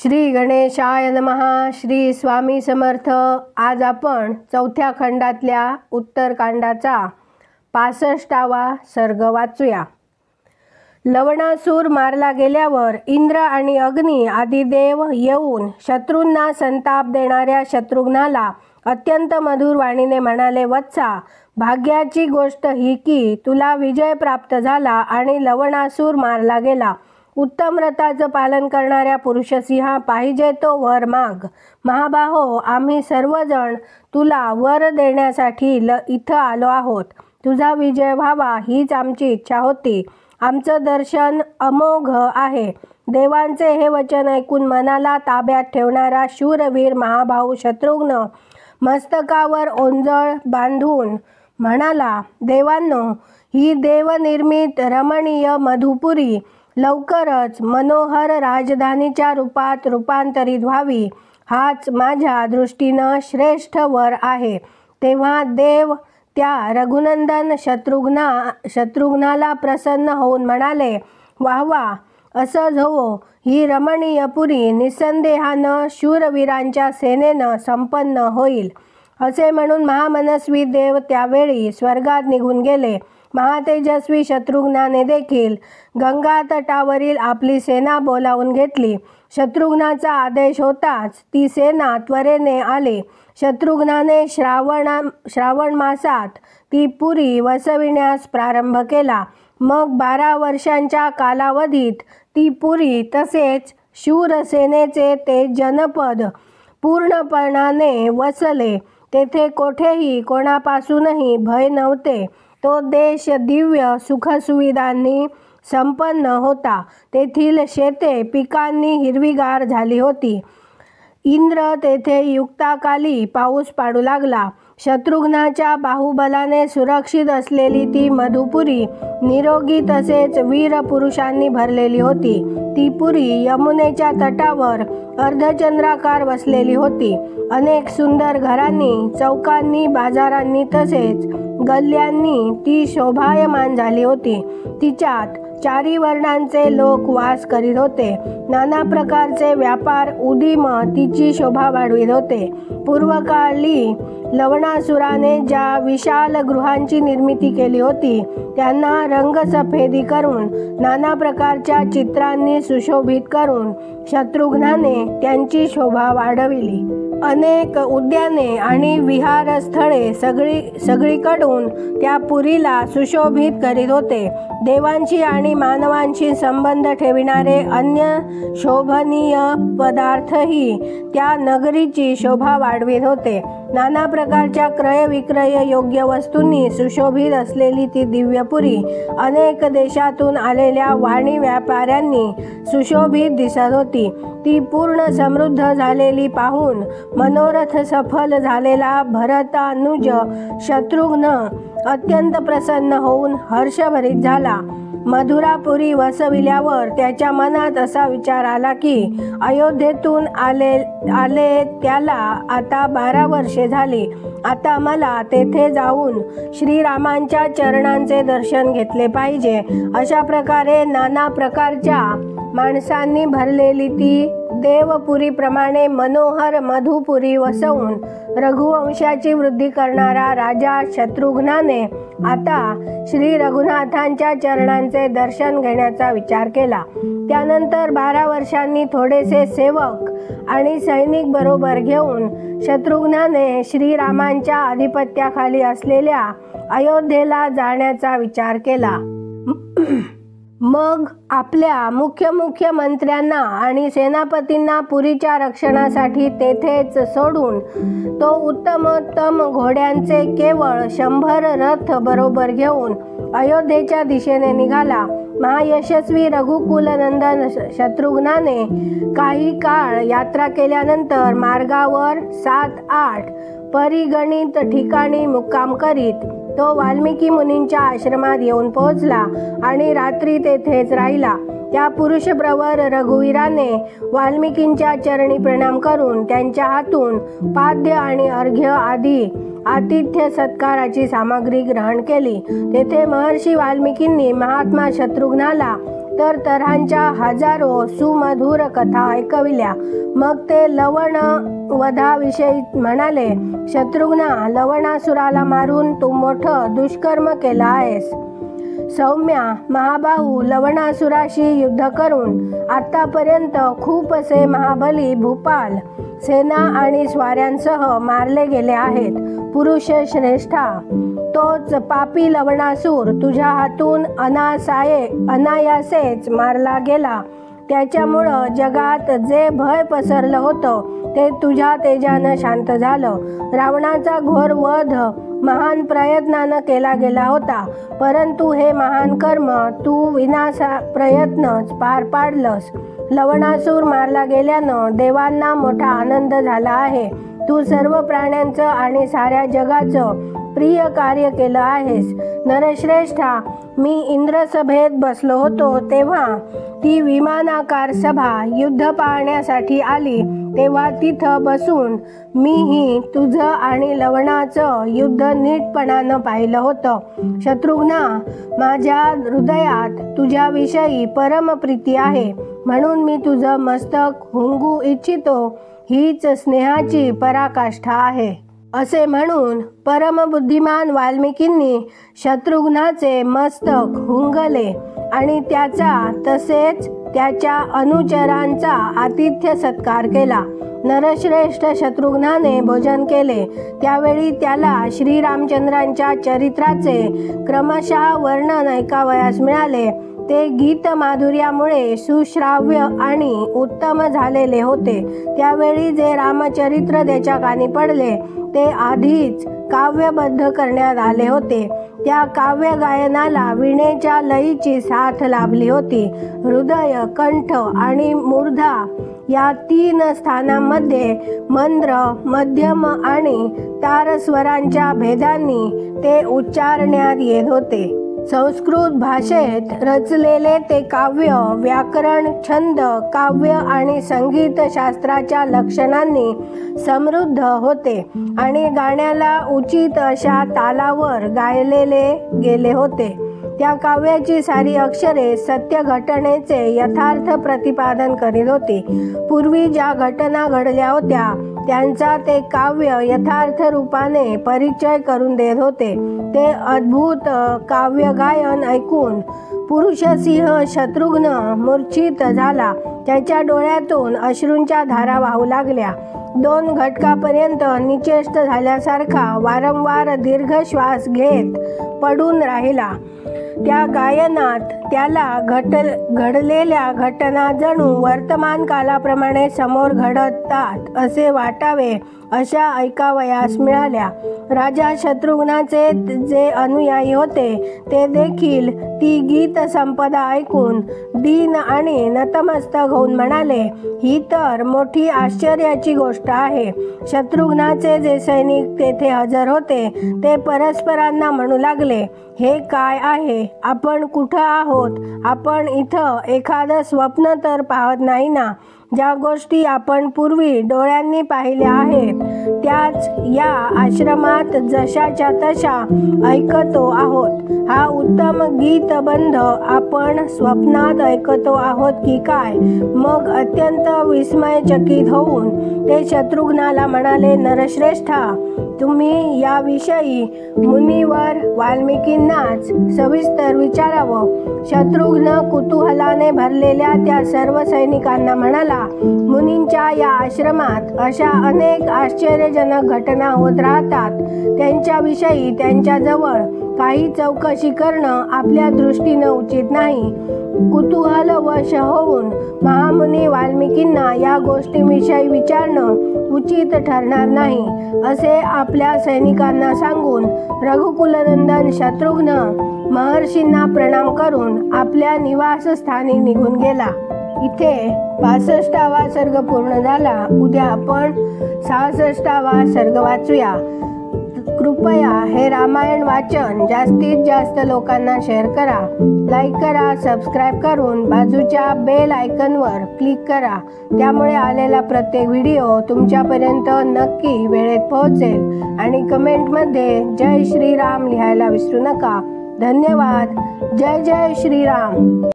श्री गणेशाय नमः. श्री स्वामी समर्थ. आज आपण चौथ्या खंडातल्या उत्तरकांडाचा 65वा सर्ग वाचूया. लवणासूर मारला गेल्यावर इंद्र आणि अग्नी आदी देव येऊन शत्रूंना संताप देणाऱ्या शत्रुघ्नाला अत्यंत मधुर वाणीने म्हणाले, वत्सा, भाग्याची गोष्ट ही की तुला विजय प्राप्त झाला आणि लवणासूर मारला गेला. उत्तम व्रताचं पालन करणाऱ्या पुरुषसिंहा पाहिजे तो वर माग. महाबाहो, आम्ही सर्वजण तुला वर देण्यासाठी इथं आलो आहोत. तुझा विजय व्हावा हीच आमची इच्छा होती. आमचं दर्शन अमोघ आहे. देवांचे हे वचन ऐकून मनाला ताब्यात ठेवणारा शूरवीर महाभाऊ शत्रुघ्न मस्तकावर ओंजळ बांधून म्हणाला, देवांनो, ही देवनिर्मित रमणीय मधुपुरी लवकरच मनोहर राजधानीच्या रूपात रूपांतरित व्हावी, हाच माझ्या दृष्टीनं श्रेष्ठ वर आहे. तेव्हा देव त्या रघुनंदन शत्रुघ्नाला प्रसन्न होऊन म्हणाले, वाह वाह, असंच होवो. ही रमणीयपुरी निसंदेहानं शूरवीरांच्या सेनेनं संपन्न होईल. असे म्हणून महामनस्वी देव त्यावेळी स्वर्गात निघून गेले. महातेजस्वी शत्रुघ्नाने देखील गंगा तटावरील आपली सेना बोलावून घेतली. शत्रुघ्नाचा आदेश होताच ती सेना त्वरेने आली. शत्रुघ्नाने श्रावण मासात ती पुरी वसविण्यास प्रारंभ केला. मग 12 वर्षांच्या कालावधीत ती पुरी तसेच शूरसेनेचे ते जनपद पूर्णपणाने वसले. तेथे कोठेही कोणापासूनही भय नव्हते. तो देश दिव्य सुखसुविधांनी संपन्न होता. तेथील शेते पिकांनी हिरवीगार झाली होती. इंद्र तेथे युक्ताकाली पाऊस पाडू लागला. शत्रुघ्नाच्या बाहुबलाने सुरक्षित असलेली ती मधुपुरी निरोगी तसेच वीर पुरुषांनी भरलेली होती. ती पुरी यमुनेच्या तटावर अर्धचंद्राकार वसलेली होती. अनेक सुंदर घरांनी, चौकांनी, बाजारांनी तसेच गल्ल्यांनी ती शोभायमान झाली होती. तिच्यात 4 वर्णांचे लोक वास करीत होते. नाना प्रकारचे व्यापार उदीम तिची शोभा वाढवित होते. पूर्वकाळी लवणासुराने ज्या विशाल गृहांची निर्मिती केली होती त्यांना रंगसफेदी करून नाना प्रकारच्या चित्रांनी सुशोभित करून शत्रुघ्नाने त्यांची शोभा वाढविली. अनेक उद्याने आणि विहारस्थळे सगळीकडून त्या पुरीला सुशोभित करीत होते. देवांशी आणि मानवांशी संबंध ठेविणारे अन्य शोभनीय पदार्थही त्या नगरीची शोभा वाढवित होते. नाना प्रकारच्या क्रय विक्रय योग्य वस्तूंनी सुशोभित असलेली ती दिव्यपुरी अनेक देशातून आलेल्या वाणी व्यापाऱ्यांनी सुशोभित दिसत होती. ती पूर्ण समृद्ध झालेली पाहून मनोरथ सफल झालेला भरतानुज शत्रुघ्न अत्यंत प्रसन्न होऊन हर्षभरित झाला. मधुरापुरी वसविल्यावर त्याच्या मनात असा विचार आला की अयोध्येतून आले त्याला आता 12 वर्षे झाली. आता मला तेथे जाऊन श्रीरामांच्या चरणांचे दर्शन घेतले पाहिजे. अशा प्रकारे नाना प्रकारच्या माणसांनी भरलेली ती देवपुरीप्रमाणे मनोहर मधुपुरी वसवून रघुवंशाची वृद्धी करणारा राजा शत्रुघ्नाने आता श्री रघुनाथांच्या चरणांचे दर्शन घेण्याचा विचार केला. त्यानंतर 12 वर्षांनी थोडेसे सेवक आणि सैनिक बरोबर घेऊन शत्रुघ्नाने श्रीरामांच्या आधिपत्याखाली असलेल्या अयोध्येला जाण्याचा विचार केला. मग आपल्या मुख्य मंत्र्यांना आणि सेनापतींना पुरीच्या रक्षणासाठी तेथेच सोडून तो उत्तमोत्तम घोड्यांचे केवळ 100 रथ बरोबर घेऊन अयोध्येच्या दिशेने निघाला. महायशस्वी रघुकुलनंदन शत्रुघ्नाने काही काळ यात्रा केल्यानंतर मार्गावर 7-8 परिगणित ठिकाणी मुक्काम करीत तो वाल्मिकी मुनींच्या आश्रमात येऊन पोहोचला आणि रात्री तेथेच राहिला. त्या पुरुषप्रवर रघुवीराने वाल्मिकींच्या चरणी प्रणाम करून त्यांच्या हातून पाद्य आणि अर्घ्य आदी आतिथ्य सत्काराची सामग्री ग्रहण केली. तेथे महर्षी वाल्मिकींनी महात्मा शत्रुघ्नाला तर तऱ्हांच्या हजारो सुमधुर कथा ऐकविल्या. मग ते लवण वधाविषयी म्हणाले, शत्रुघ्ना, लवणासुराला मारून तू मोठं दुष्कर्म केलं आहेस. सौम्या, महाबाहू लवणासुराशी युद्ध करून आतापर्यंत खूप असे महाबली भूपाल, सेना आणि स्वाऱ्यांसह मारले गेले आहेत. पुरुष श्रेष्ठा, तोच पापी लवणासूर तुझ्या हातून अनायासेच मारला गेला. त्याच्यामुळं जगात जे भय पसरलं होतं ते तुझ्या तेजानं शांत झालं. रावणाचा घोर वध महान प्रयत्नानं केला गेला होता, परंतु हे महान कर्म तू विनाशा प्रयत्नच पार पाडलंस. लवणासूर मारला गेल्यानं देवांना मोठा आनंद झाला आहे. तू सर्व प्राण्यांचं आणि साऱ्या जगाचं प्रिय कार्य केलं आहेस. नरश्रेष्ठा, मी इंद्रसभेत बसलो होतो तेव्हा ती विमानाकार सभा युद्ध पाहण्यासाठी आली. तेव्हा तिथं बसून मीही तुझं आणि लवणाचं युद्ध नीटपणानं पाहिलं होतं. शत्रुघ्ना, माझ्या हृदयात तुझ्याविषयी परमप्रीती आहे, म्हणून मी तुझं मस्तक हुंगू इच्छितो. हीच स्नेहाची पराकाष्ठा आहे. असे म्हणून परमबुद्धिमान वाल्मिकींनी शत्रुघ्नाचे मस्तक हुंगले आणि त्याचा तसेच त्याच्या अनुचरांचा आतिथ्य सत्कार केला. नरश्रेष्ठ शत्रुघ्नाने भोजन केले. त्यावेळी त्याला श्रीरामचंद्रांच्या चरित्राचे क्रमशः वर्णन ऐकावयास मिळाले. ते गीत माधुर्यामुळे सुश्राव्य आणि उत्तम झालेले होते. त्यावेळी जे रामचरित्र त्याच्या कानी पडले ते आधीच काव्यबद्ध करण्यात आले होते. त्या काव्य गायनाला वीणेच्या लयीची साथ लाभली होती. हृदय, कंठ आणि मूर्धा या 3 स्थानांमध्ये मंद्र, मध्यम आणि तारस्वरांच्या भेदांनी ते उच्चारण्यात येत होते. संस्कृत भाषेत रचलेले ते काव्य व्याकरण, छंद, काव्य आणि संगीत शास्त्राच्या लक्षणांनी समृद्ध होते आणि गाण्याला उचित अशा तालावर गायलेले गेले होते. त्या काव्याची सारी अक्षरे सत्य घटनेचे यथार्थ प्रतिपादन करीत होती. पूर्वी ज्या घटना घडल्या होत्या त्यांचा ते काव्य यथार्थ रूपाने परिचय करून देत होते. ते अद्भुत काव्य गायन ऐकून पुरुषसिंह शत्रुघ्न मूर्छित झाला. त्याच्या डोळ्यातून अश्रूंच्या धारा वाहू लागल्या. 2 घटकापर्यंत निचेष्ट झाल्यासारखा वारंवार दीर्घ श्वास घेत पडून राहिला. त्या गायनात त्याला घडलेल्या घटना जणू वर्तमान कालाप्रमाणे समोर घडतात असे वाटावे अशा ऐकावयास मिळाल्या. राजा शत्रुघ्नाचे जे अनुयायी होते ते देखील ती गीत संपदा ऐकून दीन आणि नतमस्तक होऊन म्हणाले, ही तर मोठी आश्चर्याची गोष्ट आहे. शत्रुघ्नाचे जे सैनिक तेथे हजर होते ते परस्परांना म्हणू लागले, हे काय आहे? आपण कुठं आहोत? आपण इथं एखादं स्वप्न तर पाहत नाही ना? ज्या गोष्टी आपण पूर्वी डोळ्यांनी पाहिल्या आहेत त्याच या आश्रमात जशाच्या तशा ऐकतो आहोत. हा उत्तम गीतबंध आपण स्वप्नात ऐकतो आहोत की काय? मग अत्यंत विस्मयचकित होऊन ते शत्रुघ्नाला म्हणाले, नरश्रेष्ठा, तुम्ही याविषयी मुनिवर वाल्मिकींनाच सविस्तर विचारावं. शत्रुघ्न कुतूहलाने भरलेल्या त्या सर्व सैनिकांना म्हणाला, मुनींच्या या आश्रमात अशा अनेक आश्चर्यजनक घटना होत राहतात. त्यांच्याविषयी त्यांच्याजवळ काही चौकशी करणं आपल्या दृष्टीनं उचित नाही. कुतूहलवश होऊन महामुनी वाल्मिकींना या गोष्टींविषयी विचारणं उचित ठरणार नाही असे आपल्या सैनिकांना सांगून रघुकुलनंदन शत्रुघ्न महर्षींना प्रणाम करून आपल्या निवासस्थानी निघून गेला. इथे 65वा सर्ग पूर्ण झाला. उद्या आपण 66वा सर्ग वाचूया. कृपया हे रामायण वाचन जास्तीत जास्त लोकांना शेअर करा, लाईक करा, सबस्क्राईब करून बाजूच्या बेल आयकॉनवर क्लिक करा. त्यामुळे आलेला प्रत्येक व्हिडिओ तुमच्यापर्यंत नक्की वेळेत पोहोचेल. आणि कमेंटमध्ये जय श्रीराम लिहायला विसरू नका. धन्यवाद. जय जय श्रीराम.